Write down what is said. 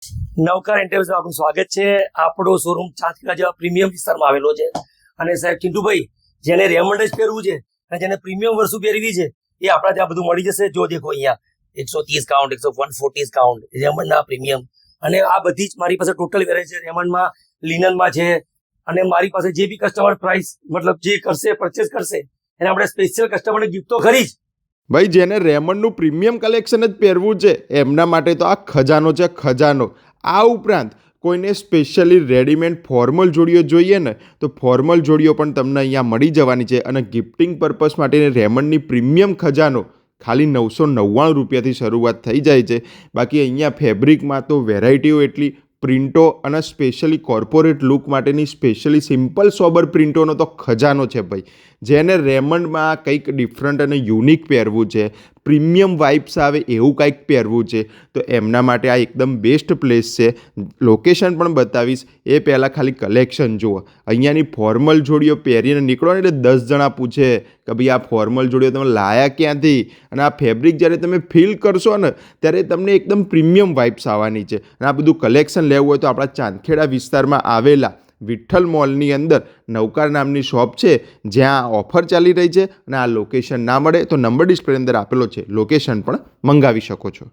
નવકાર એન્ટરપ્રાઇઝમાં આપનું સ્વાગત છે। આપણો શોરૂમ ચાંચકા જેવા પ્રીમિયમ વિસ્તારમાં આવેલો છે અને સાહેબ ચિંટુભાઈ, જેને રેમંડ જ પહેરવું છે અને જેને પ્રીમિયમ વસ્તુ પહેરવી છે એ આપણા ત્યાં બધું મળી જશે। જો દેખો અહીંયા 130 કાઉન્ટ, 140 કાઉન્ટ રેમંડના પ્રીમિયમ, અને આ બધી જ મારી પાસે ટોટલ વેરાયટી છે। રેમંડમાં, લિનનમાં છે, અને મારી પાસે જે બી કસ્ટમર પ્રાઇસ મતલબ જે કરશે, પરચેસ કરશે, એને આપણે સ્પેશિયલ કસ્ટમરને ગિફ્ટ તો ખરી જ। ભાઈ, જેને રેમંડનું પ્રીમિયમ કલેક્શન જ પહેરવું છે એમના માટે તો આ ખજાનો છે, ખજાનો। આ ઉપરાંત કોઈને સ્પેશિયલી રેડીમેડ ફોર્મલ જોડીઓ જોઈએ ને તો ફોર્મલ જોડીઓ પણ તમને અહીંયા મળી જવાની છે। અને ગિફ્ટિંગ પર્પઝ માટે રેમંડની પ્રીમિયમ ખજાનો ખાલી 999 રૂપિયાથી શરૂઆત થઈ જાય છે। બાકી અહીંયા ફેબ્રિકમાં તો વેરાયટીઓ એટલી, પ્રિન્ટો અને સ્પેશિયલી કોર્પોરેટ લુક માટેની સ્પેશિયલી સિમ્પલ સોબર પ્રિન્ટોનો તો ખજાનો છે ભાઈ। જેને રેમંડમાં કંઈક ડિફરન્ટ અને યુનિક પહેરવું છે, પ્રીમિયમ વાઇબ્સ આવે એવું કંઈક પહેરવું છે, તો એમના માટે આ એકદમ બેસ્ટ પ્લેસ છે। લોકેશન પણ બતાવીશ, એ પહેલાં ખાલી કલેક્શન જુઓ। અહીંયાની ફોર્મલ જોડીઓ પહેરીને નીકળો ને એટલે 10 જણા પૂછે કે ભાઈ આ ફોર્મલ જોડીઓ તમે લાયા ક્યાંથી, અને આ ફેબ્રિક જ્યારે તમે ફીલ કરશો ને ત્યારે તમને એકદમ પ્રીમિયમ વાઇબ્સ આવવાની છે। અને આ બધું કલેક્શન લેવું હોય તો આપણા ચાંદખેડા વિસ્તારમાં આવેલા વિઠ્ઠલ મોલની અંદર નવકાર નામની શોપ છે, જ્યાં ઓફર ચાલી રહી છે। અને આ લોકેશન ના મળે તો નંબર ડિસ્પ્લે અંદર આપેલો છે, લોકેશન પણ મંગાવી શકો છો।